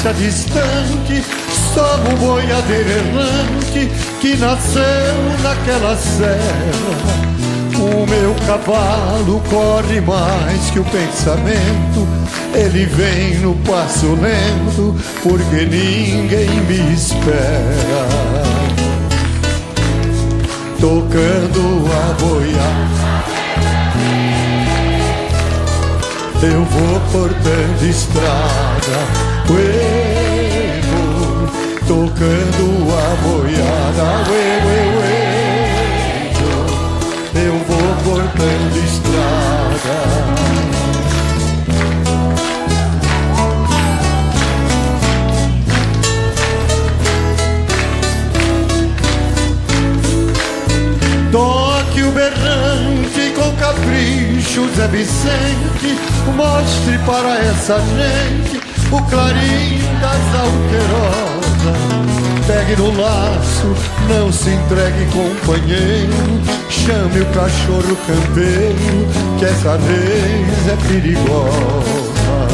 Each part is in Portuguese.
distância distante, somos um boiadeiro errante que nasceu naquela serra. O meu cavalo corre mais que o pensamento, ele vem no passo lento, porque ninguém me espera. Tocando a boiada, eu vou cortando estrada, ué, tocando a boiada, ué, eu vou cortando estrada. Toque o berrante com capricho, Zé Vicente, mostre para essa gente o clarim das alterosas. Pegue no laço, não se entregue, companheiro, chame o cachorro campeiro, que essa reis é perigosa.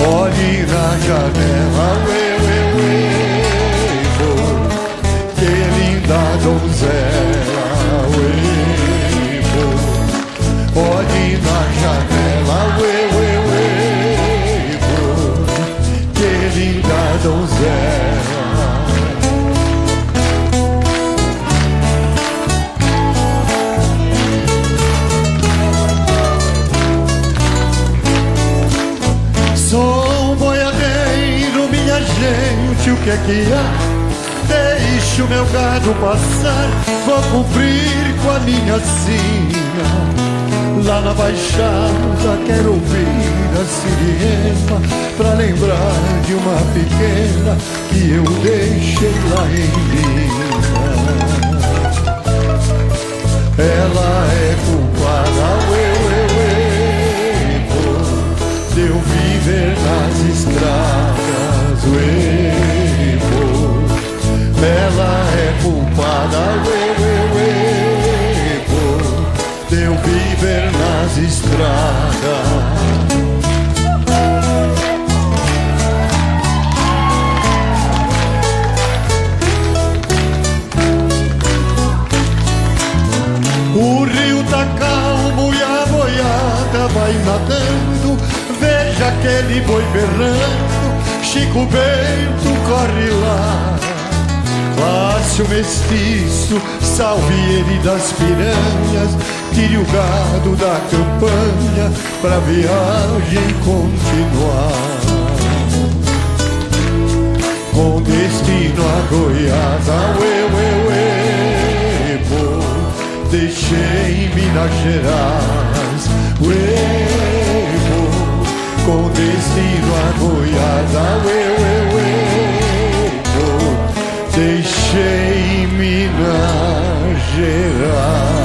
Olhe na janela, que linda donzela, olhe na janela, que linda donzela. Sou um boiadeiro, minha gente, o que é que há? Deixe o meu gado passar, vou cumprir com a minha sina. Lá na baixada quero ouvir a sirema, pra lembrar de uma pequena que eu deixei lá em Minas. Ela é culpada, de eu viver nas estradas, ela é culpada, de eu viver nas estradas. O rio tá calmo e a boiada vai nadando, veja aquele boi berrando, Chico Bento corre lá. Passe o mestiço, salve ele das piranhas, tire o gado da campanha pra viagem continuar. Com destino a Goiás, deixei em Minas Gerais, com destino a Goiás, deixei em Minas Gerais.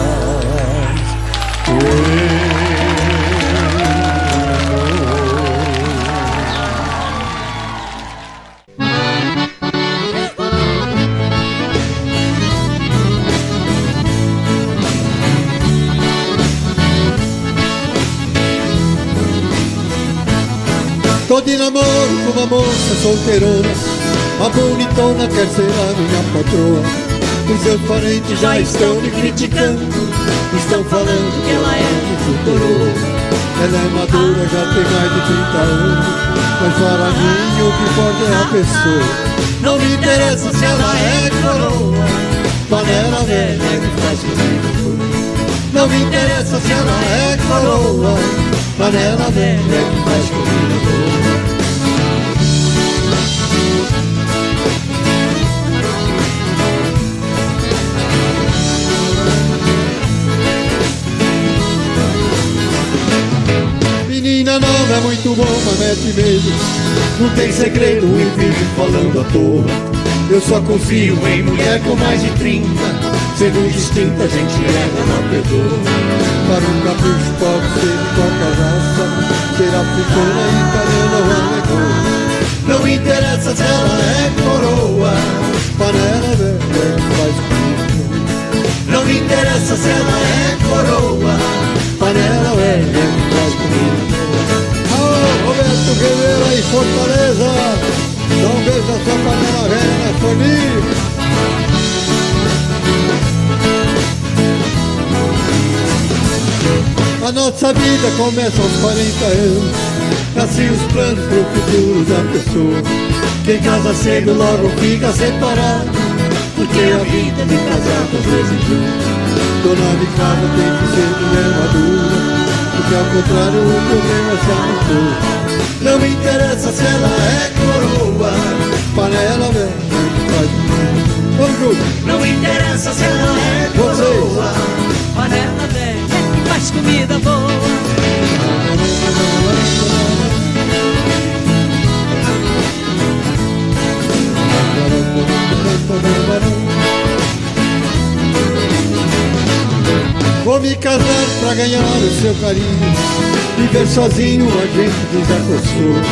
Tô de namoro com uma moça solteirona, a bonitona quer ser a minha patroa. Os seus parentes já estão me criticando, estão falando que ela é muito coroa. Ela é madura, já tem mais de 30 anos, mas para mim o que importa é a pessoa. Não me interessa se ela é coroa, panela velha que faz comigo. Não me interessa se ela é coroa, panela velha que faz comigo. Menina nova é muito bom, mas mete medo. Não tem segredo e vive falando à toa. Eu só confio em mulher com mais de 30. Sendo distinta, a gente leva na perdoa. Para um capricho pode ser de qualquer raça, ser africana, italiana ou alemã. Não interessa se ela é coroa, panela velha faz comigo. Não me interessa se ela é coroa, panela velha faz comigo. Oh, Roberto Guerreiro. Fortaleza, dá um beijo na sua panela velha, na família. A nossa vida começa aos 40 anos, assim os planos pro futuro da pessoa. Quem casa cedo logo fica separado, porque a vida de casar com os dois juntos. Dona de casa tem que ser mulher madura, porque ao contrário o problema se aumentou. Não me interessa se ela é coroa, panela velha faz tudo. Vamos junto. Não me interessa se ela é coroa, panela velha que faz comida boa. Vou me casar pra ganhar o seu carinho, viver sozinho a gente desacostumou.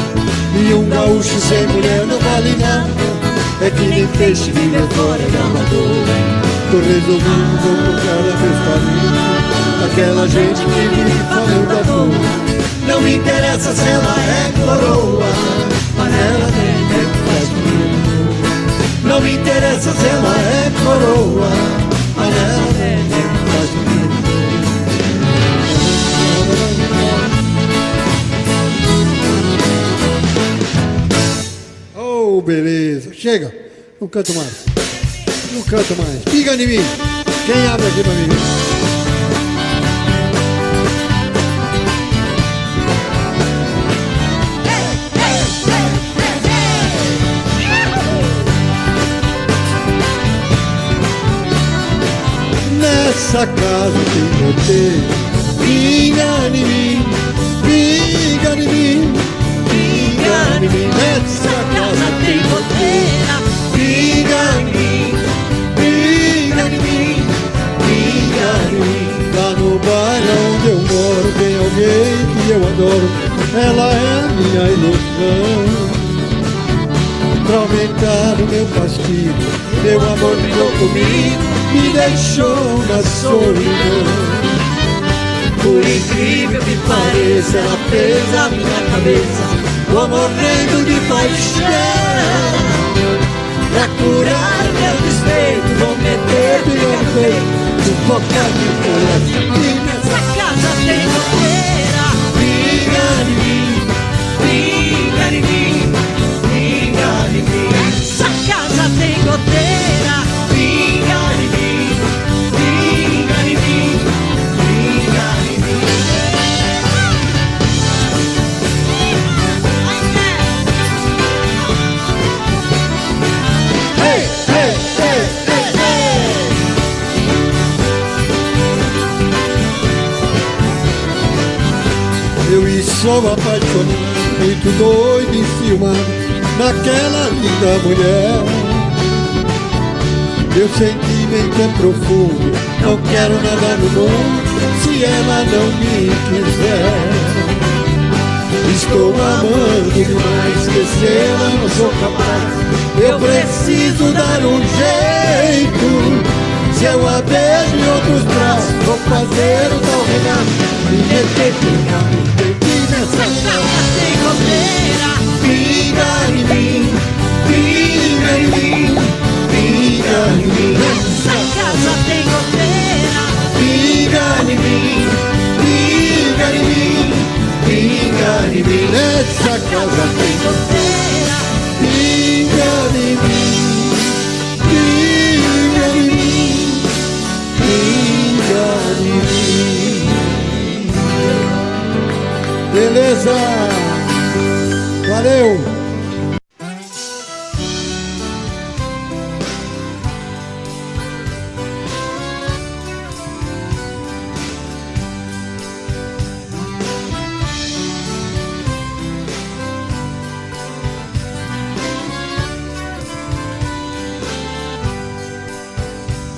E um gaúcho sem mulher não vale nada, é que nem peixe viver fora da amador. Tô resolvido, vou procurar meus caminhos, aquela gente que vive falando da dor. Não me interessa se ela é coroa, panela velha que faz comida. Não me interessa se ela é coroa, panela velha que faz comida. Oh, beleza. Chega. Não canto mais. Não canto mais. Piga em mim. Quem abre aqui pra mim? Nessa casa tem roteiro. Pinga em mim, pinga em mim, pinga em mim. Nessa casa tem roteira. Pinga em mim, pinga em mim, pinga em mim. Lá no bairro onde eu moro tem alguém que eu adoro. Ela é a minha ilusão. Pra aumentar o meu castigo, meu amor ficou comigo, me deixou na solidão. Por incrível que pareça, ela fez a minha cabeça. Vou morrendo de paixão. Pra curar meu despeito, vou meter meu peito, sufocar meu coração. E nessa casa tem roteira. Pinga em mim, pinga em mim, pinga em mim. Essa casa tem goteira. Pinga em mim, pinga em mim, pinga em mim. Hey, hey, hey, hey, hey. Eu sou apaixonado, muito doido e ciumado naquela linda mulher. Meu sentimento é profundo, não quero nada no mundo se ela não me quiser. Estou amando demais, esquecê-la não sou capaz. Eu preciso dar um jeito. Se eu a beijo em outros braços, vou fazer o tal regaço e meter nessa Casa tem goteira. pinga em mim, pinga em mim, pinga em mim. Essa casa tem goteira. Pinga em mim, pinga em mim, pinga em mim. Nessa casa tem Goteira. pinga em mim, pinga em mim, pinga em mim. Beleza? Valeu!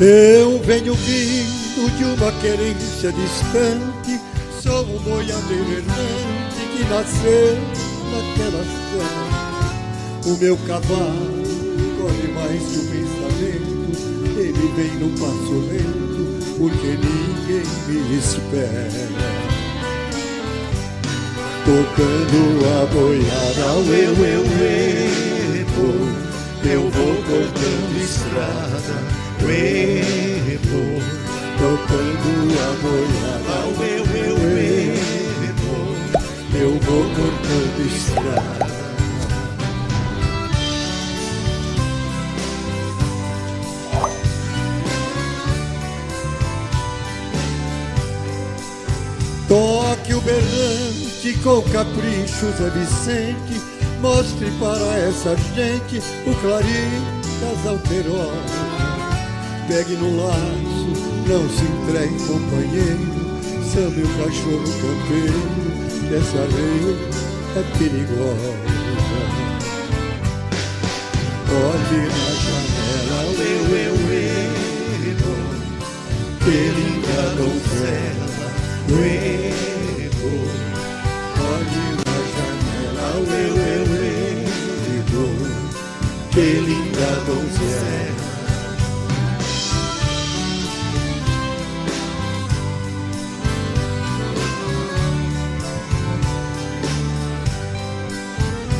Eu venho vindo de uma querência distante, sou um boiadeiro errante que nasceu naquela terra. O meu cavalo corre mais que o pensamento, ele vem no passo lento, porque ninguém me espera. Tocando a boiada ao eu vou cortando estrada, tocando a boiada, eu vou cortando estrada. Toque o berrante com capricho, Zé Vicente, mostre para essa gente o clarim das alterosas. Pegue no laço, não se entregue, companheiro, chame o cachorro campeiro, que essa lei é perigosa. Olhe na janela, que linda donzela, olhe na janela, que linda donzela.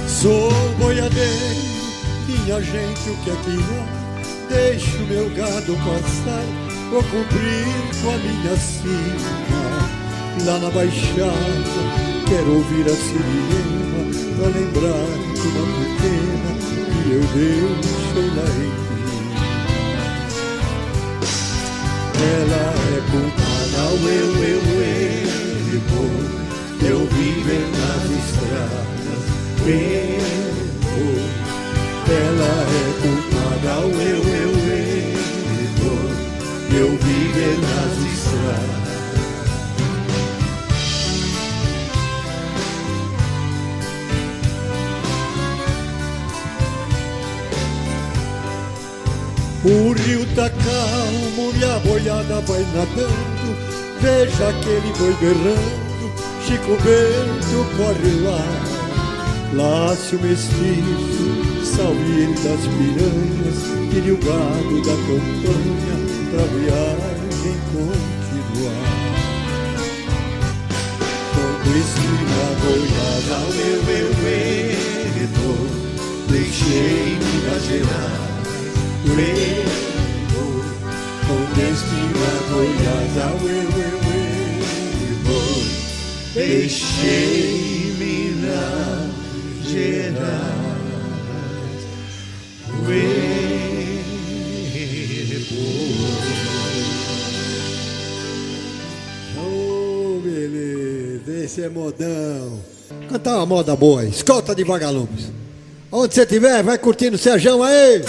Sou boiadeiro, minha gente, o que é que há? Deixo meu gado passar, vou cumprir com a minha sina. Lá na baixada, quero ouvir a sirene pra lembrar de uma pequena que eu deixei lá em mim. Ela é culpada, eu viver nas estradas, ela é culpada, eu viver nas estradas. O rio tá calmo e a boiada vai nadando, veja aquele boi berrando, Chico Bento corre lá. Laço mestiço, salve das piranhas, tire o gado da campanha pra viagem continuar. Quando estima boiada, deixei Minas Gerais, quando estima boiada, deixei Minas Gerais. Oh, beleza, esse é modão. Cantar uma moda boa, escolta de vagalumes. Onde você estiver, vai curtindo o Serjão aí.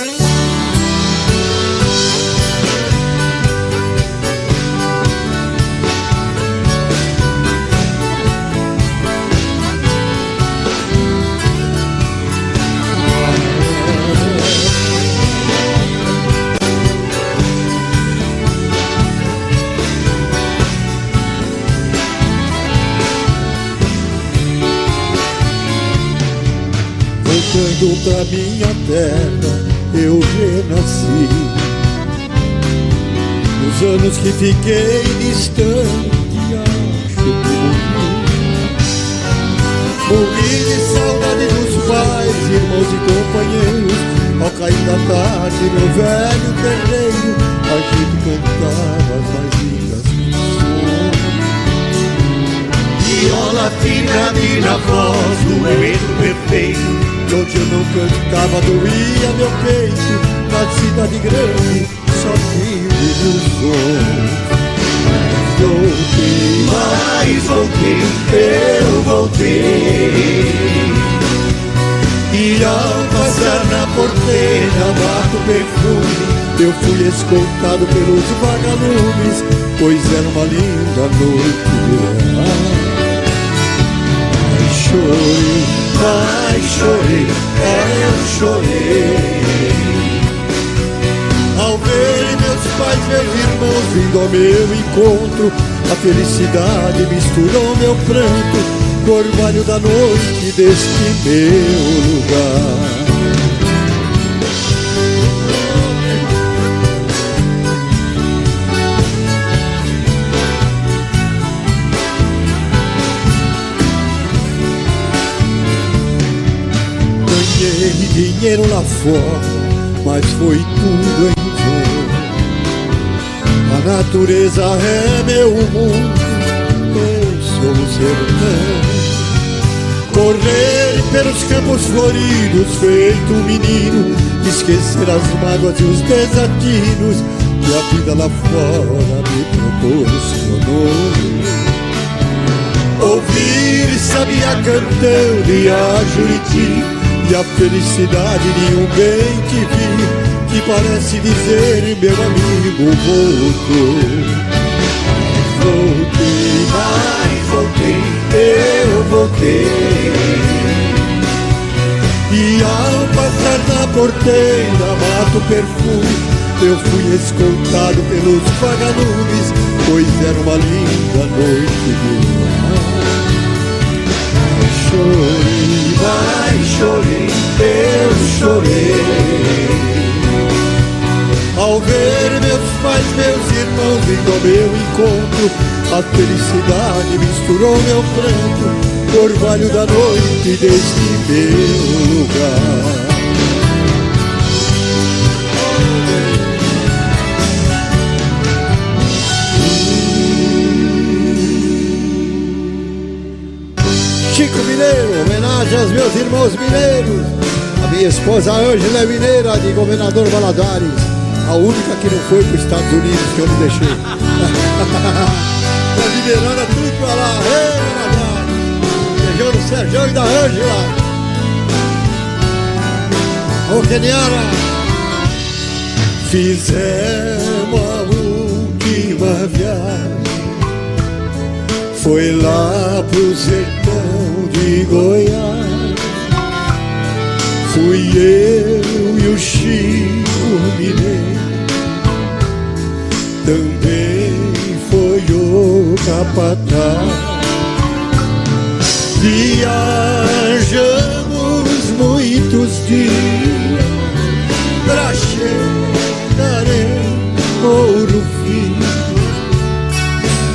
Voltando pra minha terra, eu renasci. Nos anos que fiquei distante, acho que morri de saudade dos pais, irmãos e companheiros. Ao cair da tarde, no velho terreiro, a gente cantava as mais lindas canções. Viola fina, vira voz, dueto perfeito. Onde eu não cantava, doía meu peito. Na cidade grande, só tive ilusões. Mas voltei, eu voltei. E ao passar na porteira, bato perfume, eu fui escoltado pelos vagalumes, pois era uma linda noite de verão. Ai, chorei, eu chorei. Ao ver meus pais, meus irmãos vindo ao meu encontro, a felicidade misturou meu pranto com o orvalho da noite deste meu lugar. ganhei dinheiro lá fora, mas foi tudo em vão. A natureza é meu mundo, eu sou o sertão. Correr pelos campos floridos, feito um menino, esquecer as mágoas e os desatinos que a vida lá fora me proporcionou. Ouvir sabia cantando e a Juriti, e a felicidade de um bem que vi, que parece dizer: meu amigo voltou. Voltei, mas voltei, eu voltei. E ao passar na porteira, mato perfume, eu fui escoltado pelos vagalumes, pois era uma linda noite de luar. Chorei, mas chorei, eu chorei. Ao ver meus pais, meus irmãos vindo ao meu encontro, a felicidade misturou meu pranto, o orvalho da noite deste meu lugar. Chico Mineiro, homenagem aos meus irmãos mineiros. A minha esposa Ângela é mineira, de Governador Valadares, a única que não foi para os Estados Unidos que eu não deixei. Tá mineirando tudo pra lá. Ei, Valadares! Beijão do Serjão e da Ângela. Ô, Keniara! Fizemos a última viagem, foi lá pro sertão de Goiás. Fui eu e o Chico Mineiro, também foi o capataz. Viajamos muitos dias pra chegar em Ouro Fino,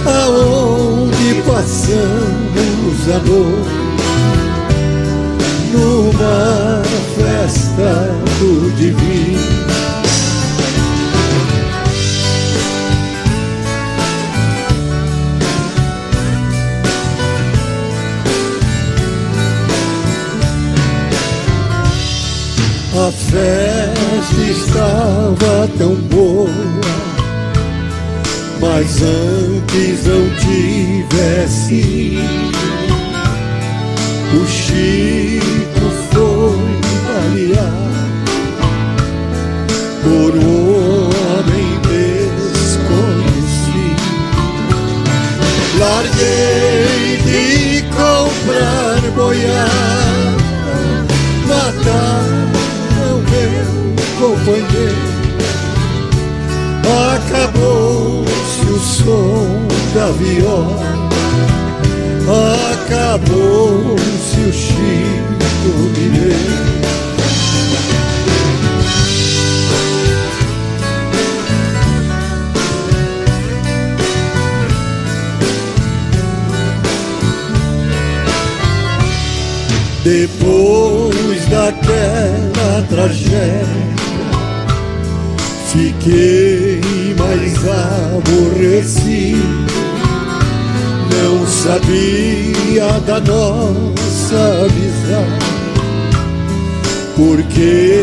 aonde passamos a noite numa festa do divino. A festa estava tão boa, mas antes não tivesse ido. O Chico foi baleado por um homem desconhecido. Larguei de comprar boiada, mataram meu companheiro. Acabou-se o som da viola, acabou-se o Chico Mineiro. Depois daquela tragédia, fiquei mais aborrecido. Não sabia da nossa amizade, porque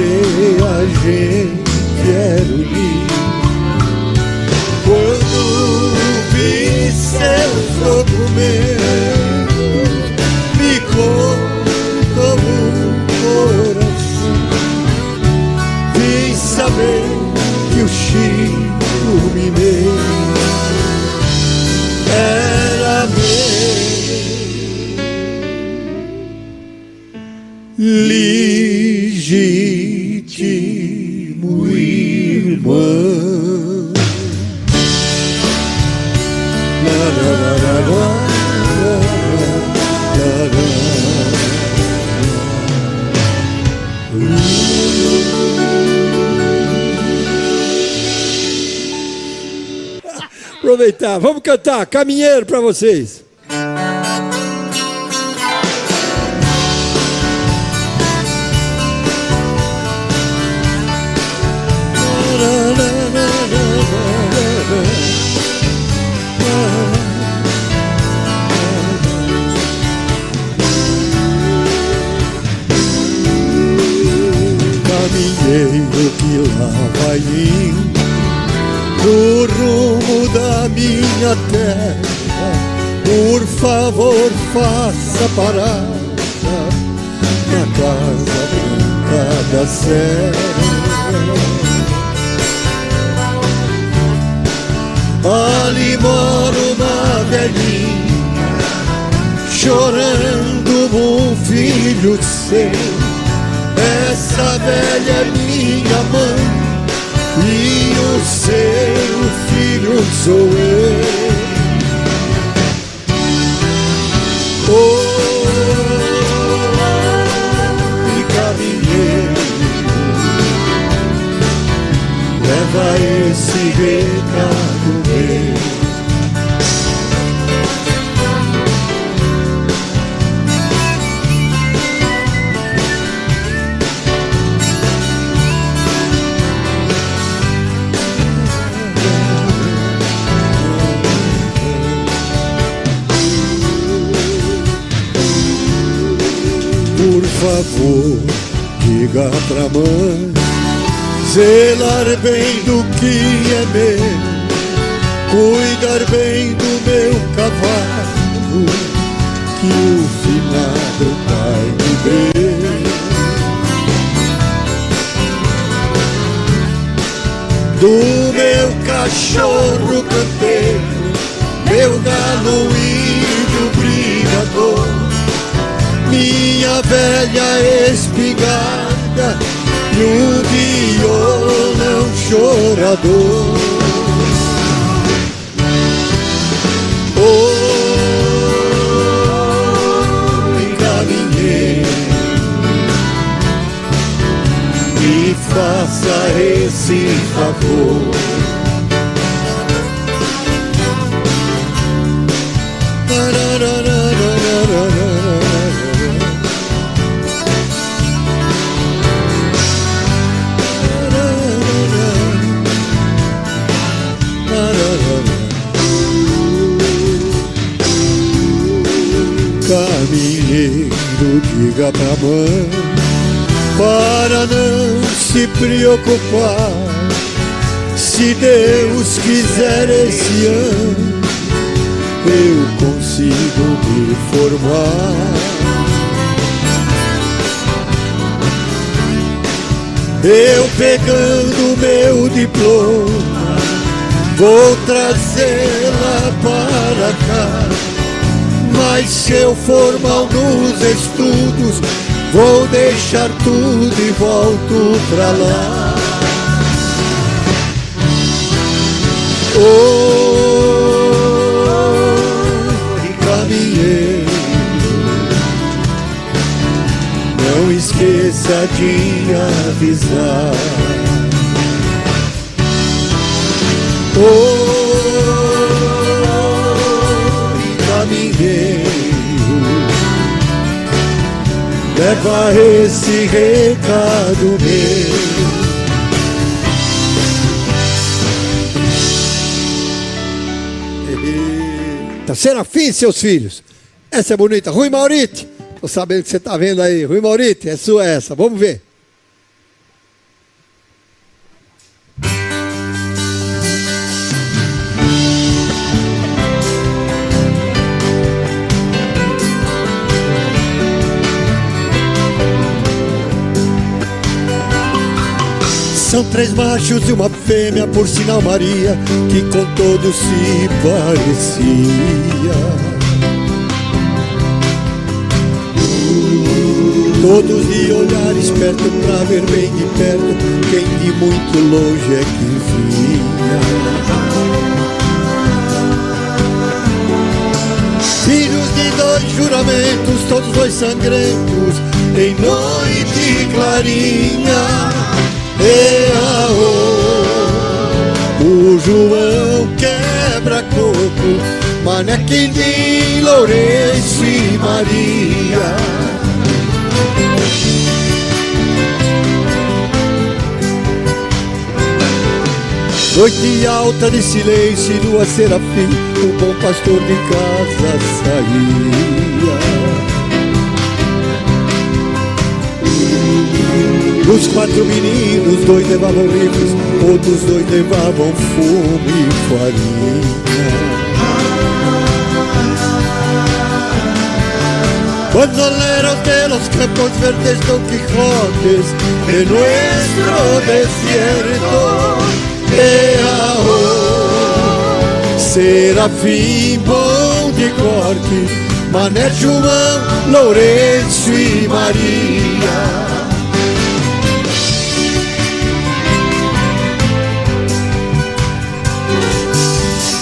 a gente era unido. Quando vi seus documentos, me contou o coração. Vim saber que o Chico Mineiro era meu legítimo irmão. La, la, la, la, la, la, la, Aproveitar, vamos cantar Caminheiro pra vocês. caminheiro que lá vai indo no rumo da minha terra, por favor faça parada na casa branca da serra. Ali mora uma velhinha chorando um filho seu. Essa velha é minha mãe e o seu filho sou eu. Oi, caminheiro, leva esse recado meu. Por favor, diga pra mãe zelar bem do que é meu, cuidar bem do meu cavalo, que o finado pai me deu. Do meu cachorro campeiro, meu galo índio brigador, minha velha espingarda e um violão chorador. Oi, caminheiro, me faça esse favor. Caminheiro, diga pra mãe para não se preocupar. Se Deus quiser esse ano eu consigo me formar. Eu pegando meu diploma vou trazê-la para cá. Mas se eu for mal nos estudos, vou deixar tudo e volto pra lá. Oi, caminheiro, não esqueça de avisar. Caminheiro, leva esse recado meu. Tá sendo afim, seus filhos? Essa é bonita. Rui Maurite, tô sabendo que você tá vendo aí. Rui Maurite, é sua essa. Vamos ver. São 3 machos e uma fêmea, por sinal Maria, que com todos se parecia. Todos de olhar esperto pra ver bem de perto quem de muito longe é que vinha. Filhos de 2 juramentos, todos 2 sangrentos, em noite clarinha. O João quebra coco, Mané Quindim, Lourenço e Maria. Noite alta de silêncio e lua serafim, o bom pastor de casa saía. Dos 4 meninos, 2 levavam livros, outros 2 levavam fumo e farinha. Bandoleros de los campos verdes, Don Quijotes de nuestro desierto. Serafim, bom de corte, Mané, João, Lourenço e Maria.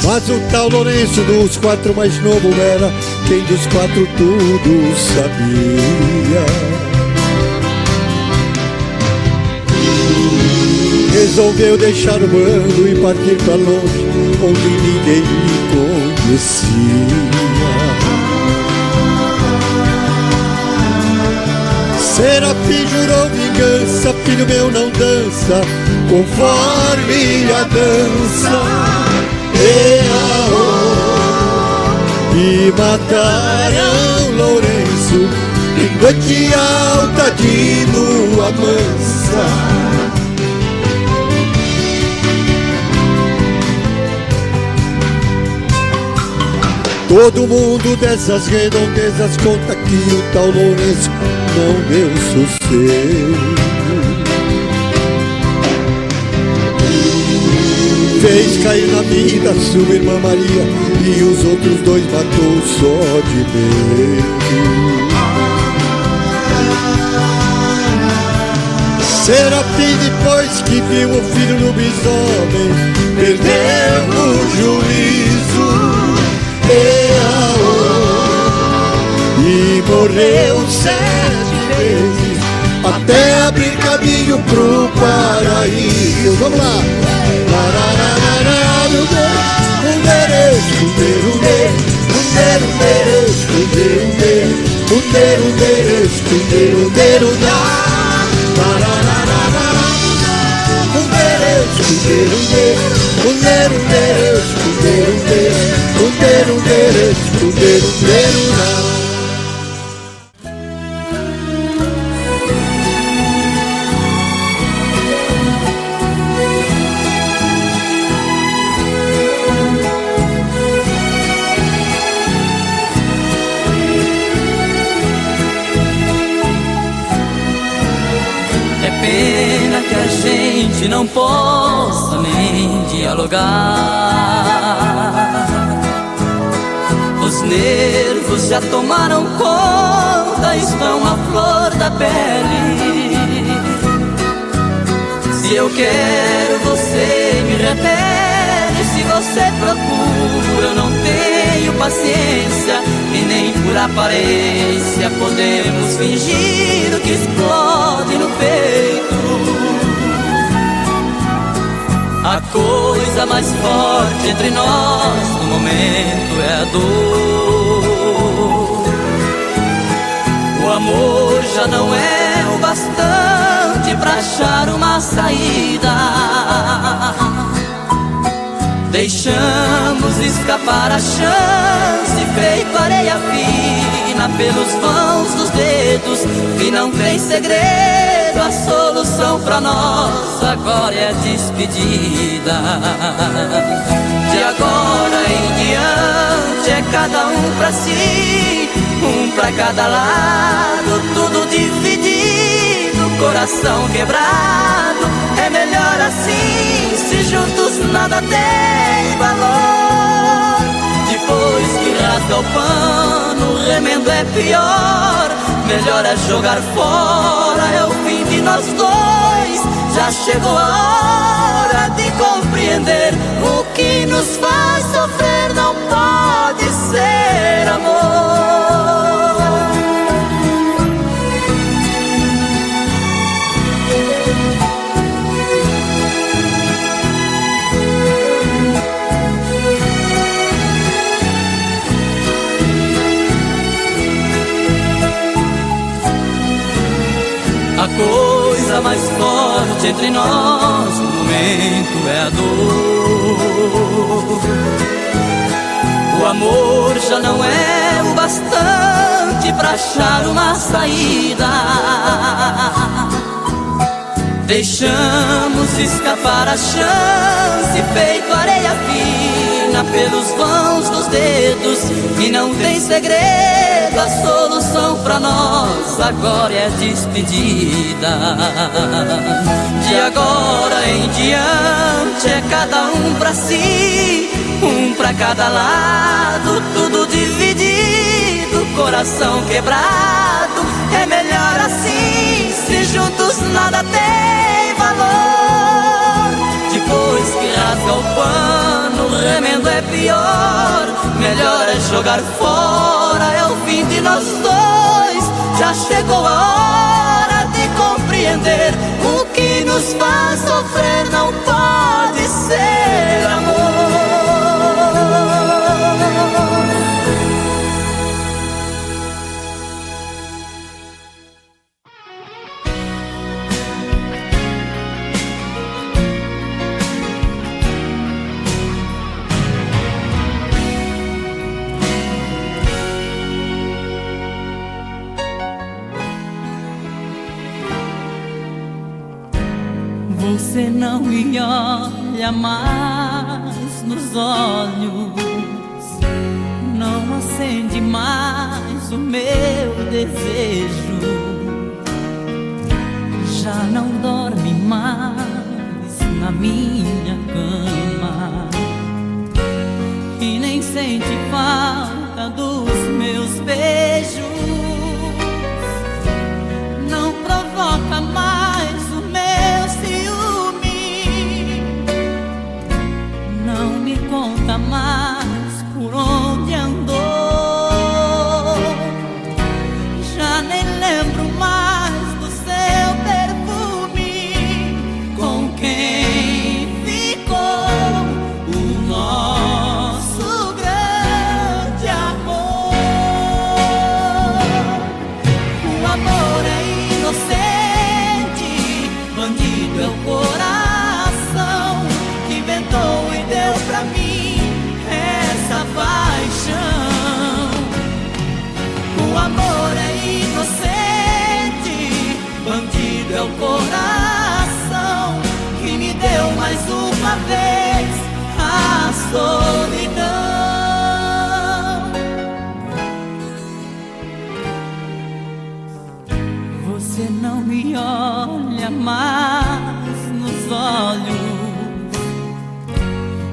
Mas o tal Lourenço, dos 4 mais novo, era quem dos 4 tudo sabia. Resolveu deixar o bando e partir pra longe, onde ninguém me conhecia. Serafim jurou vingança, filho meu não dança conforme a dança. E mataram Lourenço em noite alta de lua mansa. Todo mundo dessas redondezas conta que o tal Lourenço não deu sossego. Fez cair na vida sua irmã Maria e os outros 2 matou só de medo. Serafim, depois que viu o filho no bisomem, perdeu o juízo e morreu 7 vezes até abrir caminho pro paraíso. Vamos lá! Não possa nem dialogar. Os nervos já tomaram conta, estão à flor da pele. Se eu quero, você me repele. Se você procura, eu não tenho paciência. E nem por aparência podemos fingir o que explode no peito. A coisa mais forte entre nós no momento é a dor. O amor já não é o bastante pra achar uma saída. Deixamos escapar a chance, feito areia fina pelos vãos dos dedos. E não tem segredo, a solução pra nós agora é a despedida. De agora em diante é cada um pra si, um pra cada lado, tudo dividido, coração quebrado. É melhor assim, se juntos nada tem valor. Depois que rasga o pano, o remendo é pior. Melhor é jogar fora, é o fim de nós dois. Já chegou a hora de compreender: o que nos faz sofrer não pode ser amor. A coisa mais forte entre nós no momento é a dor. O amor já não é o bastante pra achar uma saída. Deixamos escapar a chance, feito areia fina pelos vãos dos dedos. E não tem segredo, a solução pra nós agora é despedida. De agora em diante é cada um pra si, um pra cada lado, tudo dividido, coração quebrado. É melhor assim, se juntos nada tem valor. Depois que rasga o pano, o remendo é pior. Melhor é jogar fora, é o fim de nós dois. Já chegou a hora de compreender: o que nos faz sofrer não pode ser amor. Você não me olha mais nos olhos, não acende mais o meu desejo, já não dorme mais na minha cama e nem sente falta dos meus beijos, não provoca mais o meu ciúme, não me conta mais por onde andou, já nem lembro mais do seu perfume, com quem ficou o nosso grande amor. O amor é inocente, bandido é o coração que inventou e deu pra mim essa paixão. O amor é inocente, bandido é o coração que me deu mais uma vez a solidão. Você não me olha mais nos olhos,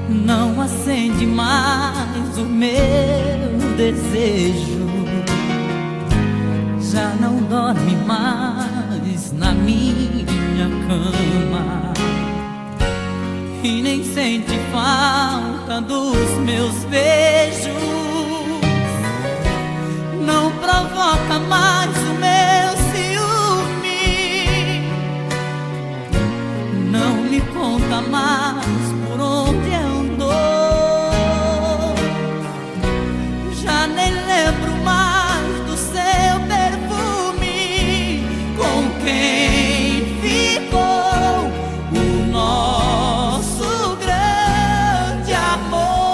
não acende mais o meu desejo, já não dorme mais na minha cama e nem sente falta dos meus beijos, não provoca mais o meu ciúme, não me conta mais por onde andou, já nem lembro mais do seu perfume, com quem ficou o nosso grande amor.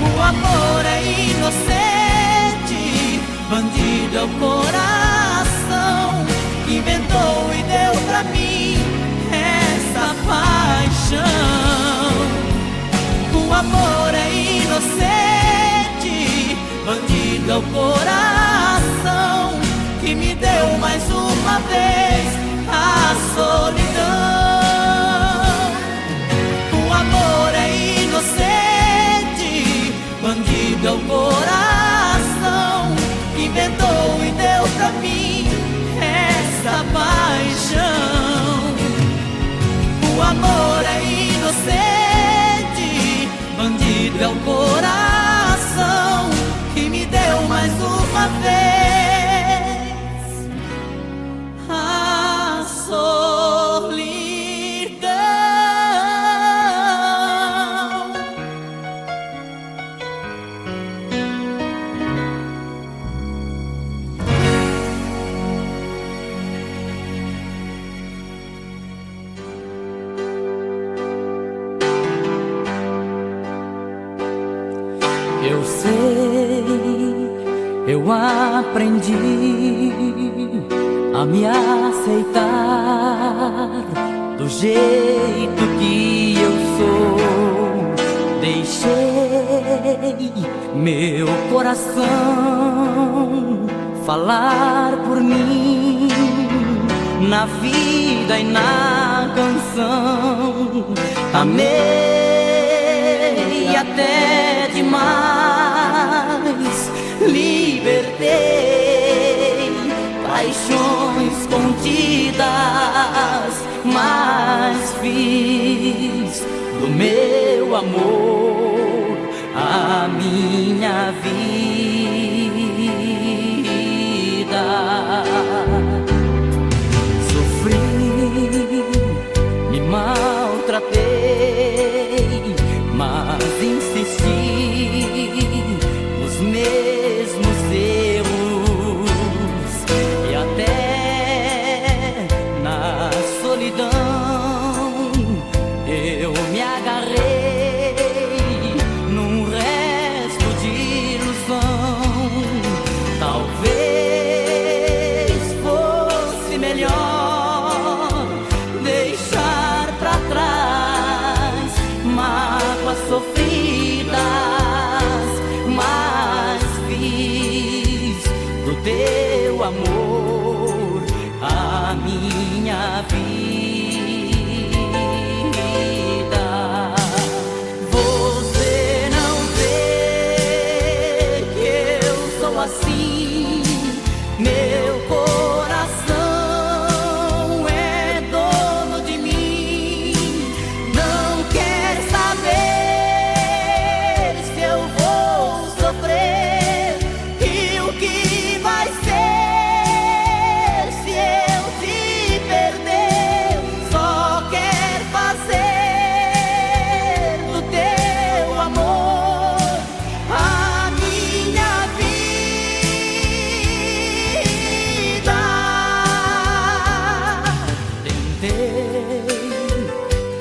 O amor é inocente, bandido é o coração que inventou e deu pra mim essa paixão. O amor é inocente, bandido é o coração que me deu mais uma vez a solidão. O amor é inocente, bandido é o coração que inventou e deu pra mim essa paixão. O amor é inocente, bandido é o coração que me deu mais uma vez a solidão. Eu sei, eu aprendi a me aceitar aceitar do jeito que eu sou. Deixei meu coração falar por mim, na vida e na canção. Amei até demais, libertei paixões contidas, mas fiz do meu amor a minha vida. Sofri, me maltratei, mas insisti nos mesmos erros, e até na solidão eu me agarrei num resto de ilusão. Talvez fosse melhor deixar pra trás mágoas sofridas, mas fiz do teu amor a minha vida. Você não vê que eu sou assim, meu coração é dono de mim. Não quer saber se eu vou sofrer e o que vai ser se eu te perder. Só quer fazer do teu amor a minha vida. Tentei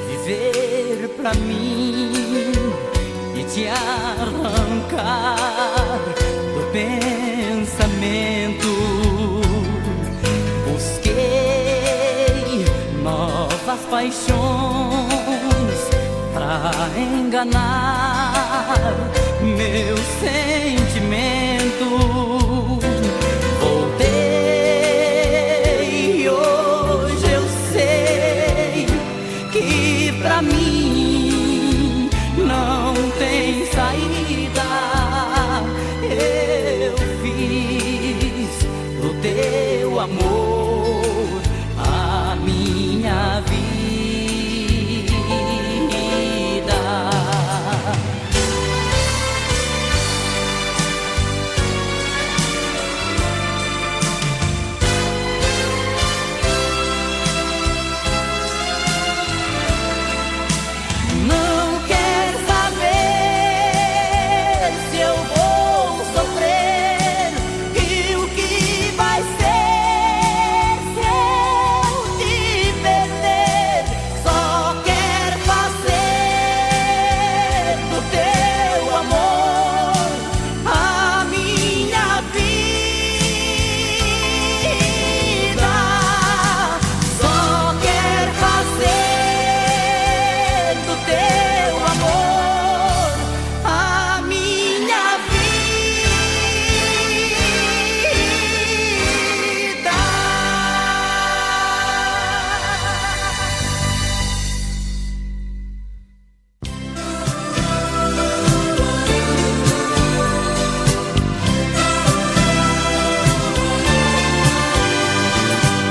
viver pra mim e te arrancar do pensamento. Busquei novas paixões pra enganar meu sentimento. Voltei e hoje eu sei que pra mim não tem saída. Eu fiz do teu amor a minha vida. Não quer saber se eu vou sofrer e o que vai ser se eu te perder. Só quer fazer do teu amor a minha vida. Só quer fazer do teu amor a minha vida.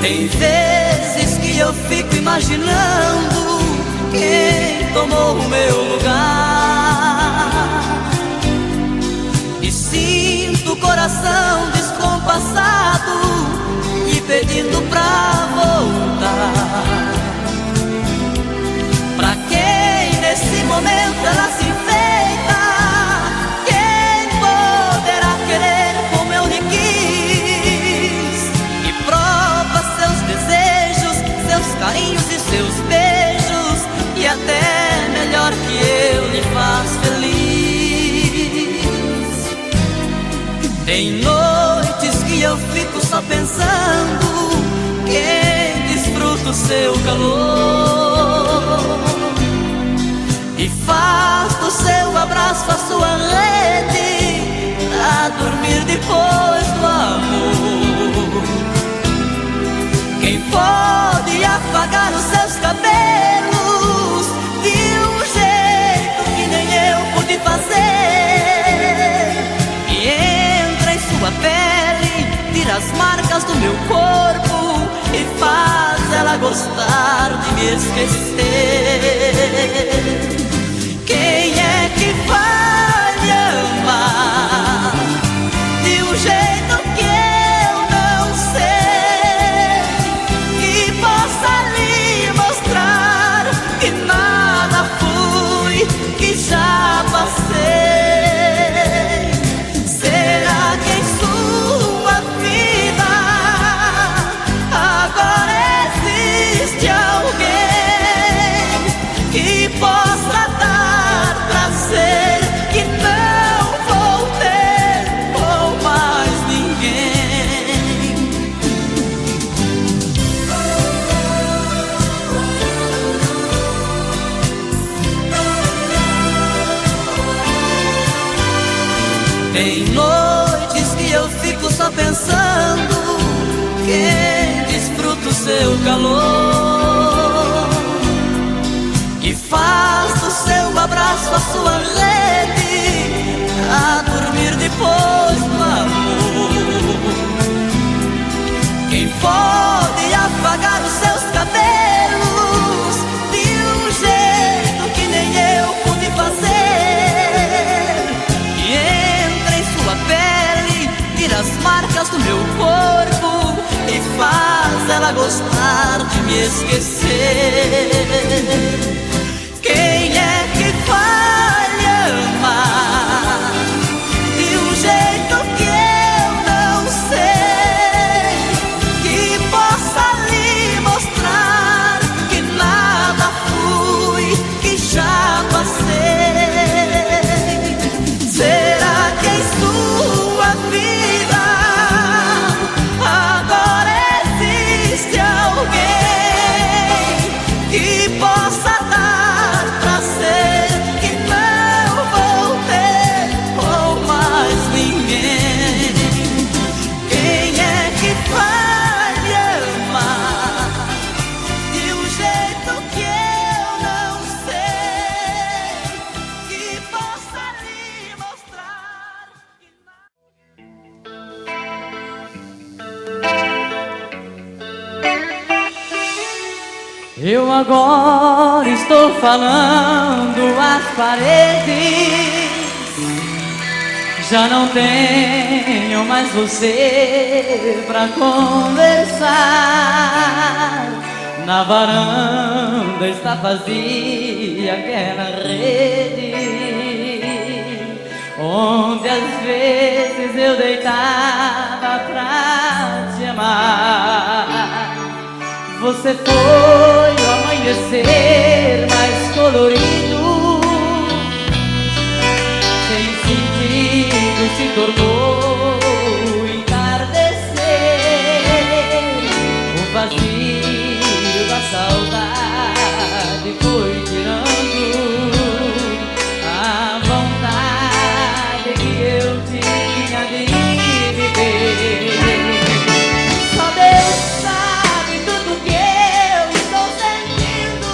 Tem vezes que eu fico imaginando quem tomou o meu lugar e sinto o coração descompassado e pedindo pra voltar. Pra quem nesse momento ela se enfeita, quem poderá querer como eu lhe quis, e prova seus desejos, seus carinhos e seus beijos, e até melhor que eu lhe faz feliz. Tem noites que eu fico só pensando quem seu calor e faz do seu abraço a sua rede pra dormir depois do amor. Quem pode afagar os seus cabelos de um jeito que nem eu pude fazer, e entra em sua pele, tira as marcas do meu corpo e faz ela gostar de me esquecer. Quem é que vai me amar de um jeito que eu não sei, que possa lhe mostrar que nada fui, que já passei? Será que em sua vida agora existe alguém que possa dar prazer que não vou ter com mais ninguém? Tem noites que eu fico só pensando quem desfruta o seu calor e faz do seu abraço a sua rede a dormir depois do amor. Quem pode afagar os seus cabelos de um jeito que nem eu pude fazer, e entra em sua pele, tira as marcas do meu corpo e faz ela gostar de me esquecer? Quem é que vai me amar de um jeito que eu não sei, que possa lhe mostrar que nada fui, que já passei? Será que em sua vida agora existe alguém que possa dar prazer que não vou ter com mais ninguém? Quem é que vai me amar de um jeito que eu não sei, que possa lhe mostrar que eu agora estou falando às paredes, já não tenho mais você pra conversar. Na varanda está vazia aquela rede onde às vezes eu deitava pra te amar. Você foi o amanhecer mais colorido, sem sentido se tornou o entardecer. O vazio da saudade foi tirando a vontade que eu tinha de viver. Só Deus sabe tudo que eu estou sentindo.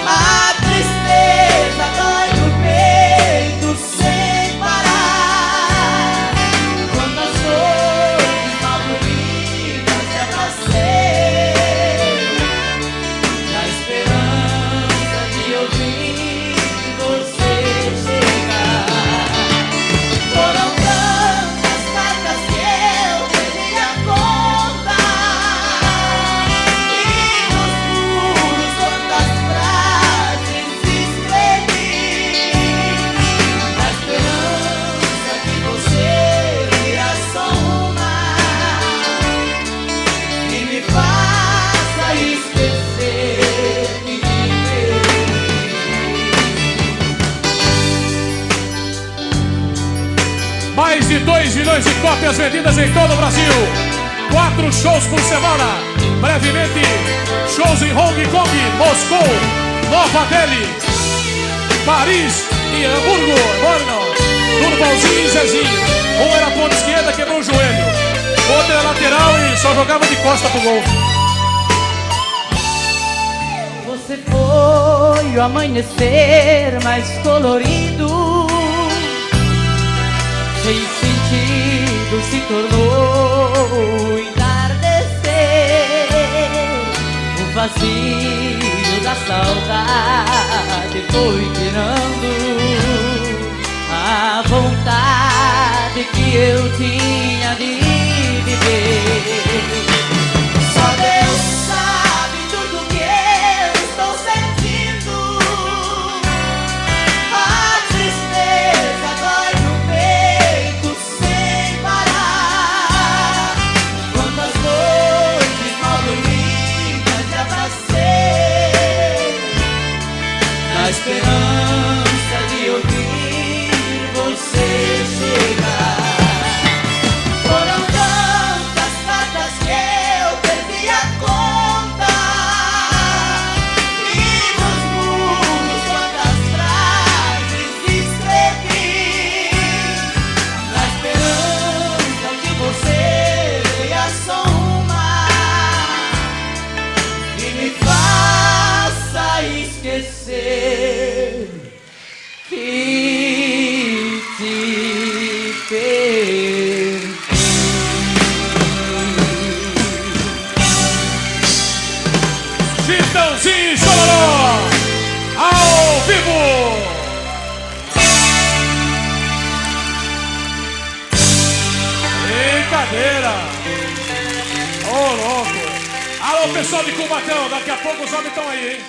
A tristeza dói no peito sem parar. Quantas flores mal bonitas te abracei, na esperança de ouvir você chegar. Foram tantas cartas que eu perdi a conta, e nos muros quantas frases escrevi, na esperança que você vira só uma e me faça esquecer que te perdi. Mais de 2 milhões de cópias vendidas em todo o Brasil. 4 shows por semana. Brevemente, shows em Hong Kong, Moscou, Nova Delhi, Paris e Hamburgo, Brno. Durvalzinho e Zezinho. Um era ponta esquerda, quebrou o joelho. O outro era lateral e só jogava de costa pro gol. Você foi o amanhecer mais colorido, sem sentido se tornou o entardecer. O vazio da saudade foi tirando a vontade que eu tinha de viver. Só Deus sabe tudo que eu estou sentindo. A tristeza dói no peito sem parar. Quantas noites mal dormidas te abracei, na esperança de ouvir você chegar. Foram tantas cartas que eu perdi a conta, e nos mundos quantas frases escrevi, na esperança que você venha somar e me faça esquecer que te perdi. Chitãozinho e Chororó, ao vivo. Brincadeira. Ô, louco. Alô, pessoal de Cubatão, daqui a pouco os homens estão aí, hein?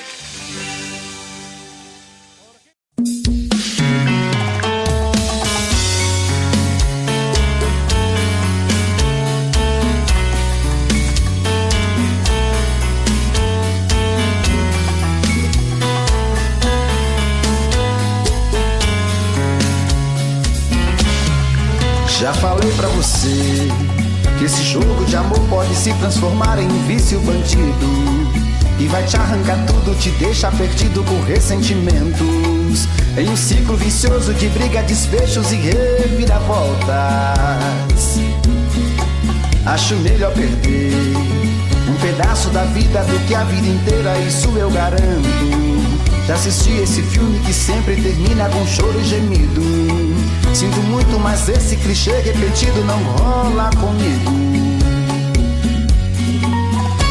Já falei pra você que esse jogo de amor pode se transformar em um vício bandido, e vai te arrancar tudo, te deixar perdido por ressentimentos, em um ciclo vicioso de briga, desfechos e reviravoltas. Acho melhor perder um pedaço da vida do que a vida inteira, isso eu garanto. Já assisti esse filme que sempre termina com choro e gemido. Sinto muito, mas esse clichê repetido não rola comigo.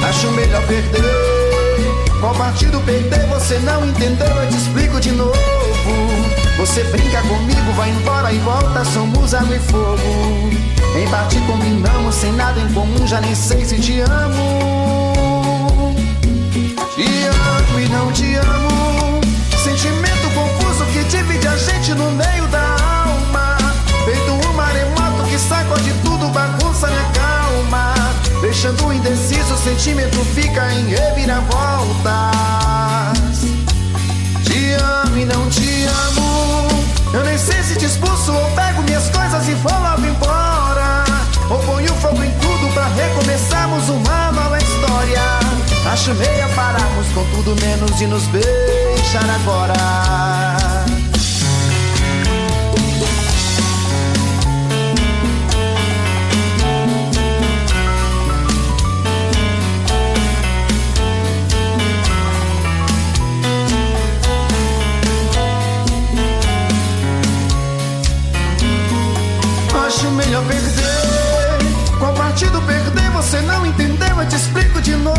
Acho melhor perder. Qual partido perder? Você não entendeu, eu te explico de novo. Você brinca comigo, vai embora e volta, somos água e fogo. Em parte combinamos, sem nada em comum, já nem sei se te amo. Te amo e não te amo. Sentimento confuso que divide a gente no meio da alma. Feito um maremoto que sacode tudo, bagunça minha calma. Deixando indeciso, o sentimento fica em reviravoltas. Te amo e não te amo. Eu nem sei se te expulso ou pego minhas coisas e vou logo embora, ou ponho fogo em tudo pra recomeçarmos uma nova história. Acho meia pararmos com tudo menos de nos beijar agora. Acho melhor perder. Qual partido perder? Você não entendeu, eu te explico de novo.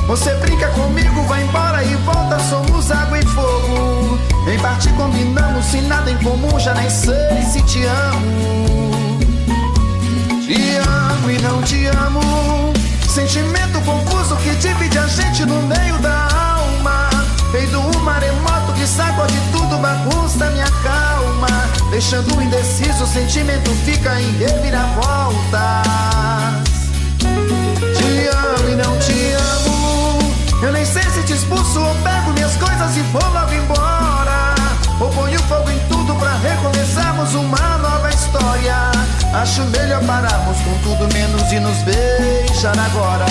Você brinca comigo, vai embora e volta, somos água e fogo. Em parte combinamos, sem nada em comum, já nem sei se te amo. Te amo e não te amo. Sentimento confuso que divide a gente no meio da alma. Feito um maremoto que sacode tudo, bagunça minha calma. Deixando indeciso, o sentimento fica em reviravoltas. Te amo e não te amo. Eu nem sei se te expulso ou pego minhas coisas e vou logo embora, ou ponho fogo em tudo pra recomeçarmos uma nova história. Acho melhor pararmos com tudo menos e nos beijar agora.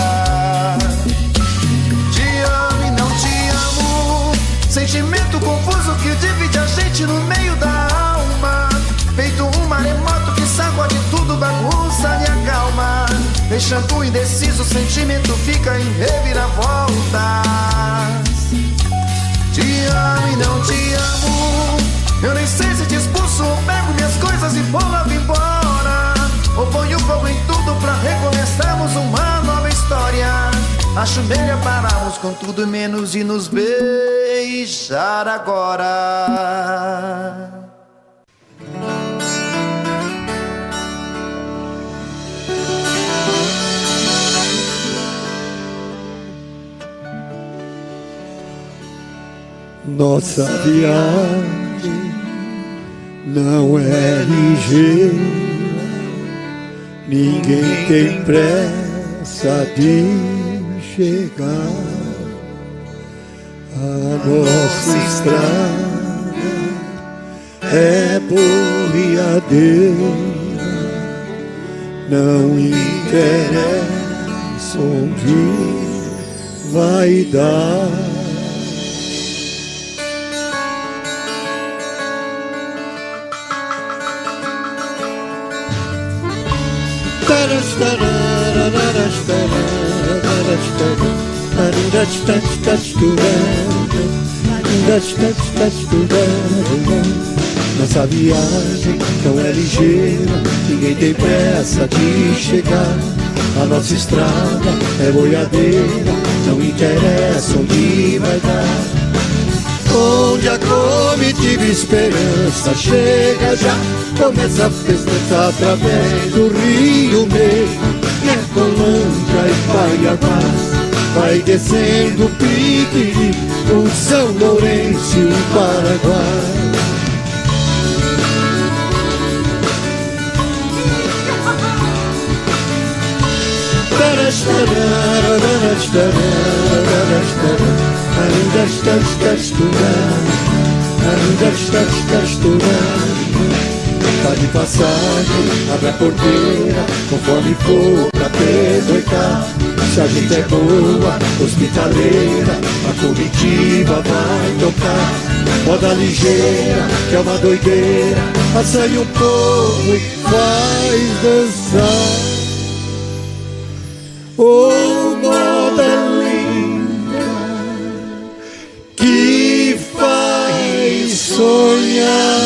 Te amo e não te amo, sentimento confuso que divide a gente no meio da alma. Feito um maremoto que sacode tudo, bagunça e acalma. Deixando indeciso, o sentimento fica em reviravoltas. Te amo e não te amo, eu nem sei se te expulso ou pego minhas coisas e vou logo embora. Ou ponho fogo em tudo pra recomeçarmos uma nova história. Acho melhor pararmos com tudo menos e nos beijar agora. Nossa viagem não é ligeira, ninguém tem pressa de chegar. A nossa estrada é boiadeira, não interessa onde vai dar. Nossa viagem não é ligeira, ninguém tem pressa de chegar. A nossa estrada é boiadeira, não interessa onde vai dar. Onde a comitiva esperança chega já, começa a festa através do Rio Negro, Colômbia e Paiabás. Vai descendo o Piquiri, o São Lourenço e o Paraguai. Tá de passagem, abre a porteira, conforme for pra perdoitar. Se a gente é boa, hospitaleira, a comitiva vai tocar. Moda ligeira, que é uma doideira, assanha um povo e faz dançar. Oh, moda linda, que faz sonhar.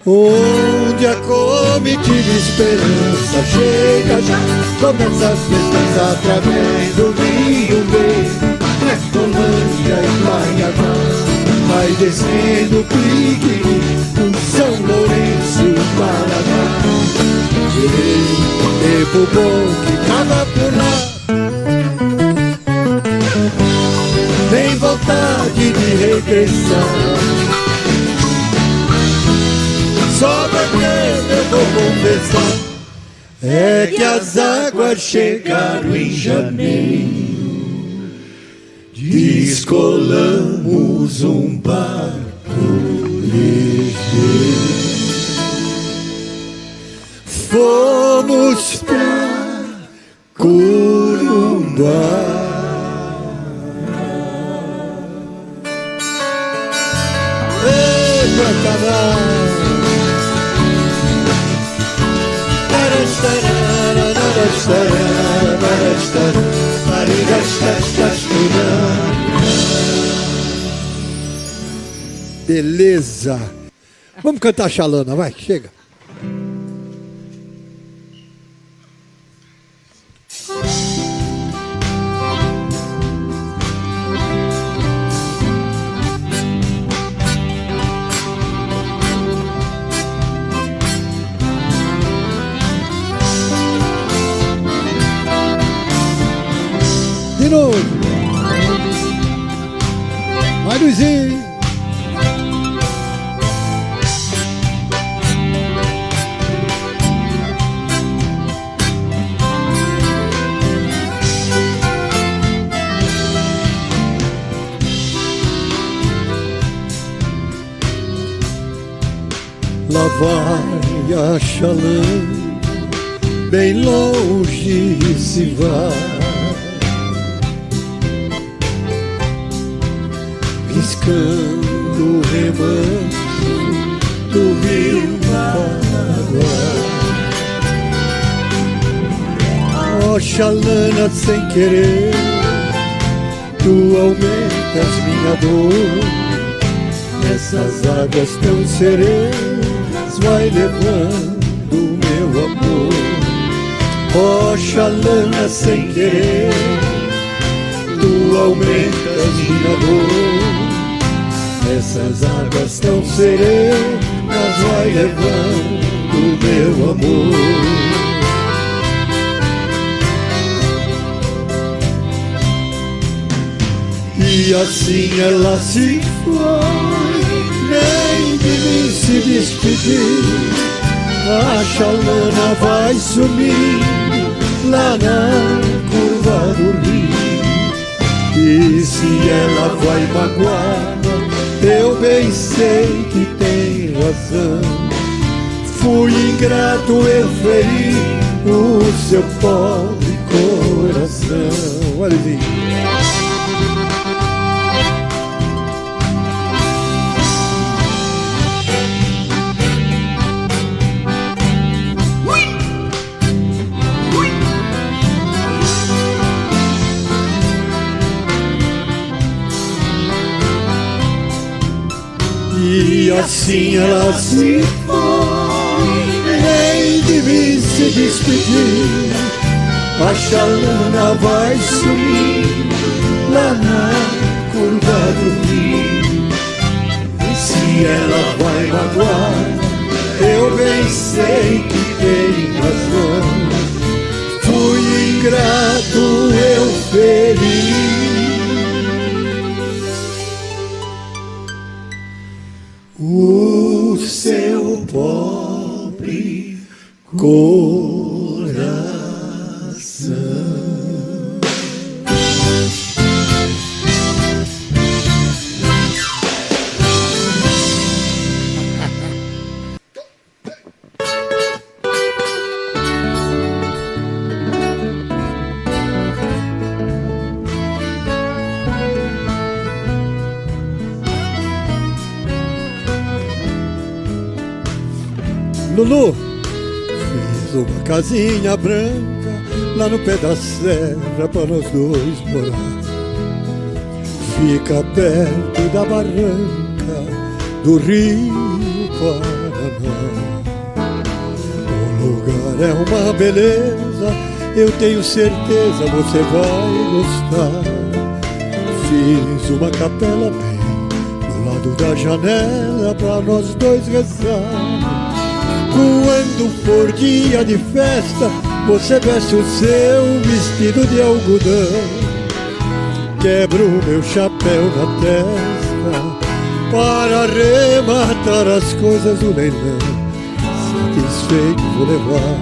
Onde a comitiva esperança chega já, começa as festas através do Rio Negro, Colômbia e Paiabás. Vai descendo o Piquiri, o São Lourenço e o Paraná. Tempo bom que tava por lá, nem vontade de regressar. Só bebendo eu vou confessar, é que as águas chegaram em janeiro. Descolamos um barco ligeiro, fomos pra Corumbá. Ei, Pantanal, beleza. Vamos cantar Xalana, vai, chega. De novo. Vai, Luizinho. Lá vai caixa lã, bem longe se vai, riscando o remanso do rio Paraguai. Oxalana, sem querer, tu aumentas minha dor. Essas águas tão serenas vai levando meu amor. Oxalana, sem querer, tu aumentas minha dor. Essas águas tão serenas vai levando meu amor. E assim ela se foi, nem de mim se despedir. A chalana vai sumir lá na curva do rio. E se ela vai magoar, eu bem sei que tem razão. Fui ingrato, eu feri o seu pobre coração. Olha aí. E assim ela se foi, nem de mim se despedir. A chalana vai sumir lá na curva do rio. E se ela vai magoar, eu bem sei que tem razão. Fui ingrato, eu feri o seu pobre coração. Lulu fez uma casinha branca lá no pé da serra para nós dois morar. Fica perto da barranca do rio Paraná. O lugar é uma beleza, eu tenho certeza você vai gostar. Fiz uma capela bem do lado da janela para nós dois rezar. Quando for dia de festa, você veste o seu vestido de algodão. Quebro o meu chapéu na testa para arrematar as coisas do leilão. Satisfeito vou levar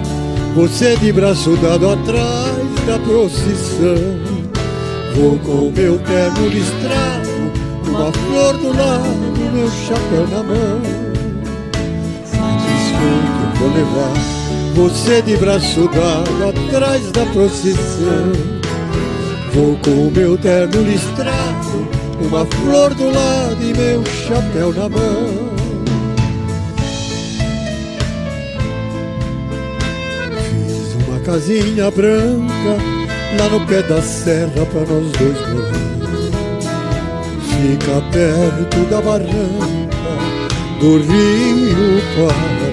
você de braço dado atrás da procissão. Vou com meu terno listrado, uma flor do lado, meu chapéu na mão. Eu vou levar você de braço dado atrás da procissão. Vou com o meu terno listrado, uma flor do lado e meu chapéu na mão. Fiz uma casinha branca lá no pé da serra pra nós dois morar. Fica perto da barranca do rio Paraná.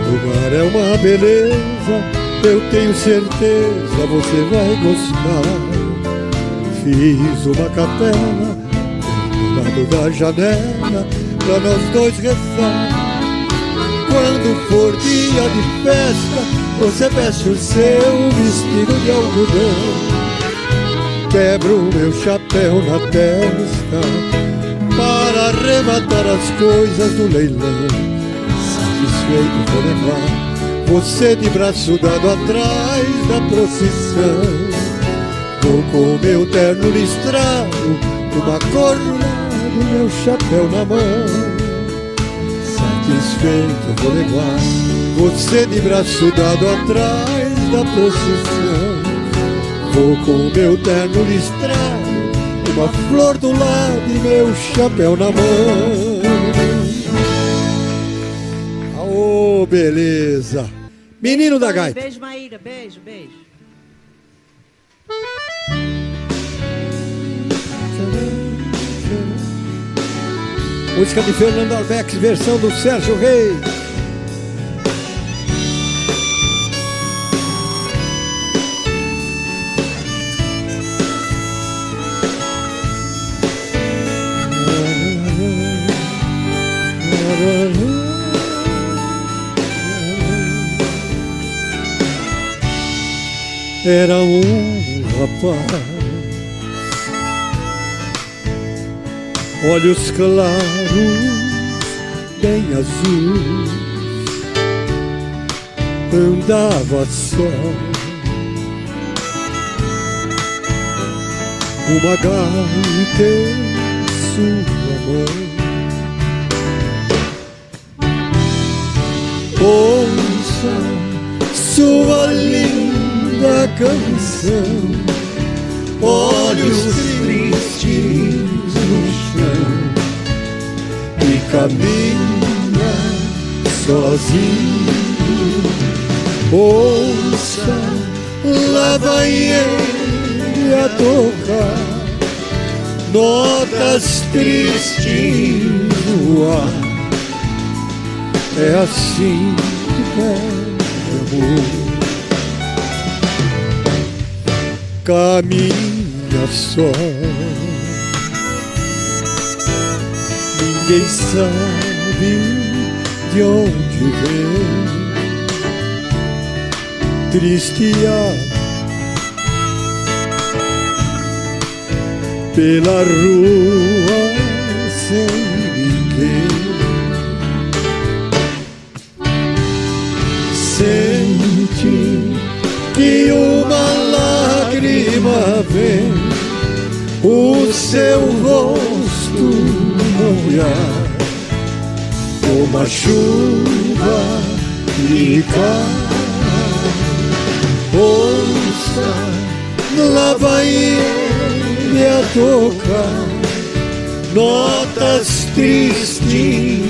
O lugar é uma beleza, eu tenho certeza você vai gostar. Fiz uma capela do lado da janela pra nós dois rezar. Quando for dia de festa, você veste o seu vestido de algodão. Quebro o meu chapéu na testa para arrematar as coisas do leilão. Satisfeito vou levar você de braço dado atrás da procissão. Vou com o meu terno listrado, uma cor no lado, meu chapéu na mão. satisfeito eu vou levar você de braço dado atrás da procissão. Vou com meu terno listrado, uma flor do lado e meu chapéu na mão. Aô, beleza! Menino da gaita. Beijo, Maíra, beijo, beijo. Música de Fernando Arbex, versão do Sérgio Reis. Era um rapaz, olhos claros, bem azuis, andava só, uma gaita em sua mão. Ouça sua linda canção, olhos tristes no chão, e caminha sozinho. Ouça, lá vai ele a tocar notas tristes no ar. É assim que pede amor. Caminha só, ninguém sabe de onde vem, tristeado pela rua sem ninguém. Sente que uma lágrima vem o seu rosto molhar, como a chuva lhe cai. Ouça, lá vai ele a tocar notas tristes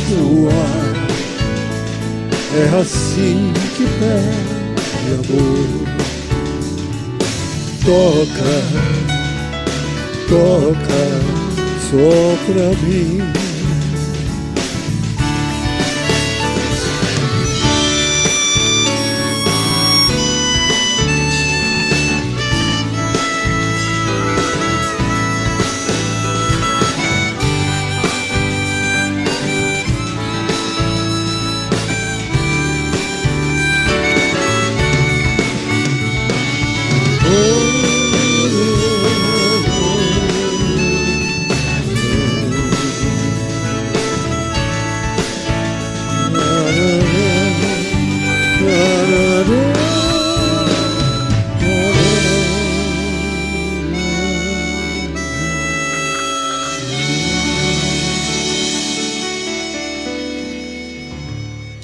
no ar. É assim que pede amor. Toca, toca só pra mim. Da da da